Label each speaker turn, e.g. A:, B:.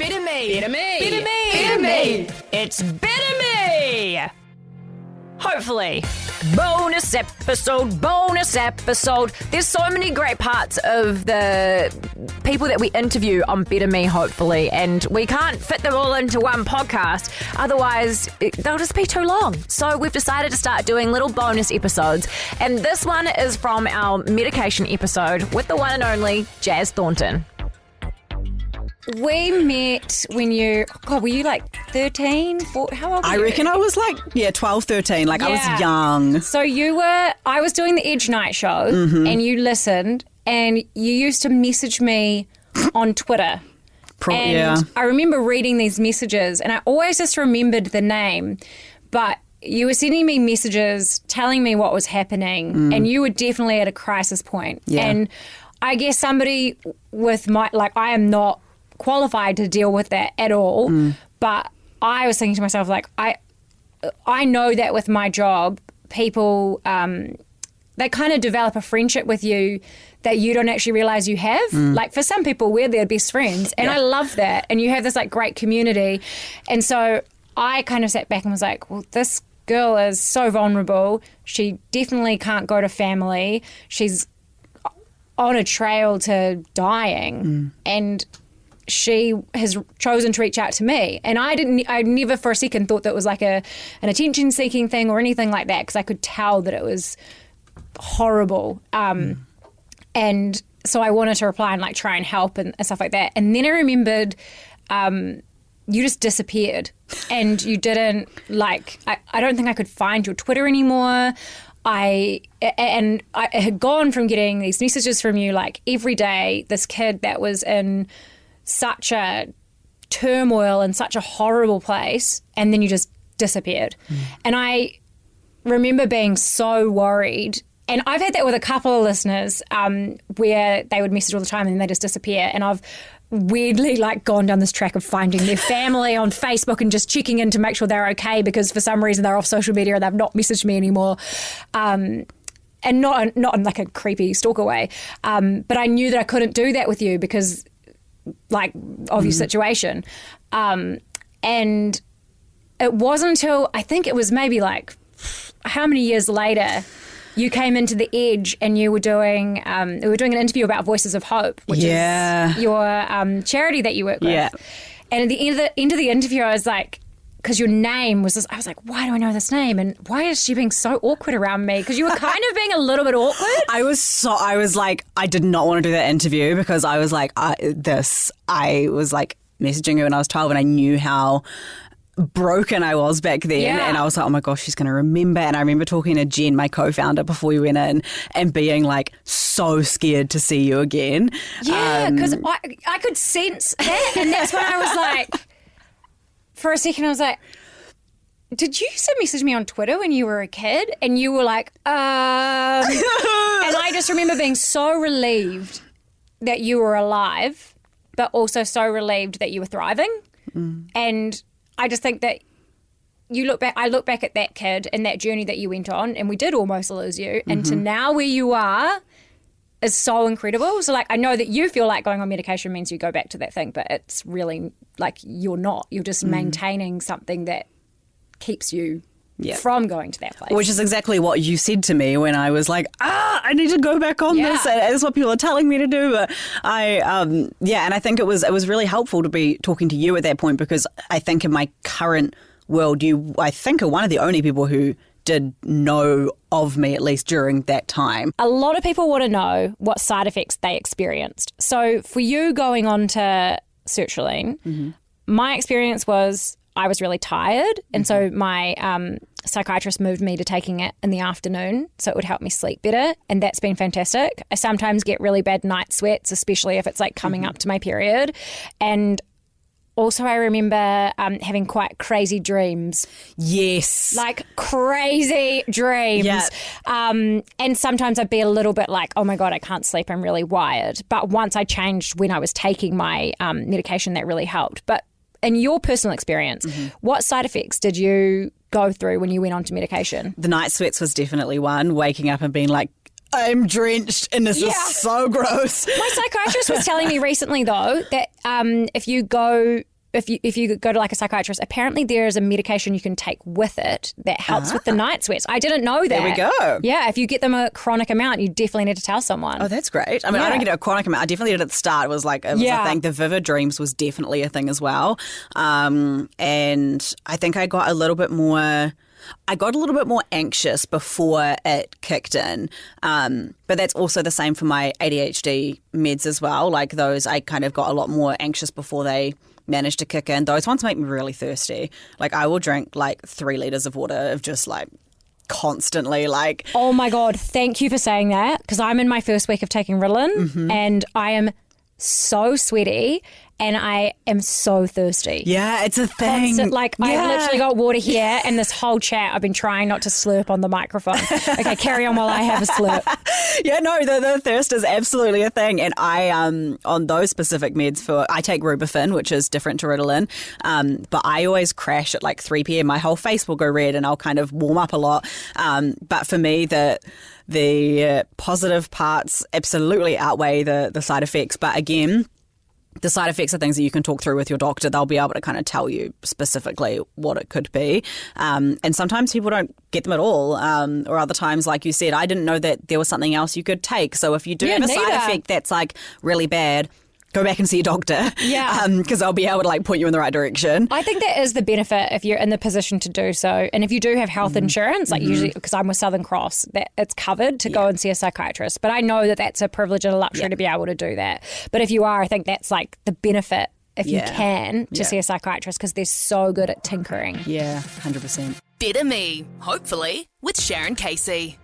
A: Better me.
B: Better me.
A: Better me.
B: Better me.
A: It's better me. Hopefully. Bonus episode. There's so many great parts of the people that we interview on Better Me, hopefully, and we can't fit them all into one podcast. Otherwise, they'll just be too long. So we've decided to start doing little bonus episodes. And this one is from our medication episode with the one and only Jazz Thornton.
C: We met when were you like 13? 14? How old were you?
B: I reckon I was like, 12, 13. Like, I was young.
C: So I was doing the Edge Night show and you listened and you used to message me on Twitter. I remember reading these messages and I always just remembered the name, but you were sending me messages telling me what was happening and you were definitely at a crisis point.
B: Yeah.
C: And I guess somebody with I am not qualified to deal with that at all, but I was thinking to myself, like, I know that with my job, people they kind of develop a friendship with you that you don't actually realize you have. Like, for some people, we're their best friends, and I love that. And you have this like great community, and so I kind of sat back and was like, well, this girl is so vulnerable. She definitely can't go to family. She's on a trail to dying, and she has chosen to reach out to me. And I never for a second thought that was like an attention-seeking thing or anything like that, because I could tell that it was horrible. And so I wanted to reply and like try and help and stuff like that. And then I remembered you just disappeared and you didn't I don't think I could find your Twitter anymore. I had gone from getting these messages from you like every day, this kid that was in such a turmoil and such a horrible place, and then you just disappeared. And I remember being so worried, and I've had that with a couple of listeners where they would message all the time and then they just disappear, and I've weirdly like gone down this track of finding their family on Facebook and just checking in to make sure they're okay, because for some reason they're off social media and they've not messaged me anymore. And not in like a creepy stalker way, but I knew that I couldn't do that with you because like of your situation. And it wasn't until I think it was maybe like how many years later you came into the Edge and you were doing an interview about Voices of Hope, which is your charity that you work with. Yeah. And at the end of the interview, I was like, because your name was I was like, why do I know this name? And why is she being so awkward around me? Because you were kind of being a little bit awkward.
B: I was like, I did not want to do that interview because I was like, I was like messaging her when I was 12 and I knew how broken I was back then, and I was like, oh my gosh, she's going to remember. And I remember talking to Jen, my co-founder, before we went in, and being like so scared to see you again.
C: Yeah, because I could sense that, and that's when I was like, for a second I was like, did you used to message me on Twitter when you were a kid? And you were like, and I just remember being so relieved that you were alive, but also so relieved that you were thriving. And I just think that I look back at that kid and that journey that you went on, and we did almost lose you, and to now where you are is so incredible. So like, I know that you feel like going on medication means you go back to that thing, but it's really like you're not. You're just maintaining something that keeps you from going to that place.
B: Which is exactly what you said to me when I was like, I need to go back on this. And that's what people are telling me to do. But and I think it was really helpful to be talking to you at that point, because I think in my current world, I think are one of the only people who did know of me, at least during that time.
C: A lot of people want to know what side effects they experienced. So for you going on to sertraline, my experience was I was really tired, and so my psychiatrist moved me to taking it in the afternoon so it would help me sleep better, and that's been fantastic. I sometimes get really bad night sweats, especially if it's like coming up to my period, and also I remember having quite crazy dreams.
B: Yes.
C: Like crazy dreams.
B: Yeah.
C: And sometimes I'd be a little bit like, oh my God, I can't sleep, I'm really wired. But once I changed when I was taking my medication, that really helped. But in your personal experience, what side effects did you go through when you went on to medication?
B: The night sweats was definitely one, waking up and being like, I'm drenched and this is so gross.
C: My psychiatrist was telling me recently, though, that if you go if you go to like a psychiatrist, apparently there is a medication you can take with it that helps with the night sweats. I didn't know that.
B: There we go.
C: Yeah, if you get them a chronic amount, you definitely need to tell someone.
B: Oh, that's great. I mean, I don't get a chronic amount. I definitely did at the start. It was a thing. The vivid dreams was definitely a thing as well. And I think I got a little bit more anxious before it kicked in. But that's also the same for my ADHD meds as well. Like those, I kind of got a lot more anxious before they managed to kick in. Those ones make me really thirsty. Like I will drink like 3 liters of water of just like constantly like.
C: Oh my God, thank you for saying that, because I'm in my first week of taking Ritalin and I am so sweaty and I am so thirsty.
B: Yeah, it's a thing.
C: I've literally got water here, and this whole chat I've been trying not to slurp on the microphone. Okay, carry on while I have a slurp.
B: Yeah, no, the thirst is absolutely a thing. And I, on those specific meds I take Rubifin, which is different to Ritalin, but I always crash at like 3 p.m. My whole face will go red and I'll kind of warm up a lot. But for me, the positive parts absolutely outweigh the side effects. But again, the side effects are things that you can talk through with your doctor. They'll be able to kind of tell you specifically what it could be. And sometimes people don't get them at all. Or other times, like you said, I didn't know that there was something else you could take. So if you do have a side effect that's like really bad, go back and see your doctor.
C: Yeah.
B: Because they'll be able to like point you in the right direction.
C: I think that is the benefit if you're in the position to do so. And if you do have health insurance, like usually, because I'm with Southern Cross, that it's covered to go and see a psychiatrist. But I know that that's a privilege and a luxury to be able to do that. But if you are, I think that's like the benefit, if you can, to see a psychiatrist, because they're so good at tinkering.
B: Yeah, 100%.
D: Better Me, hopefully, with Sharon Casey.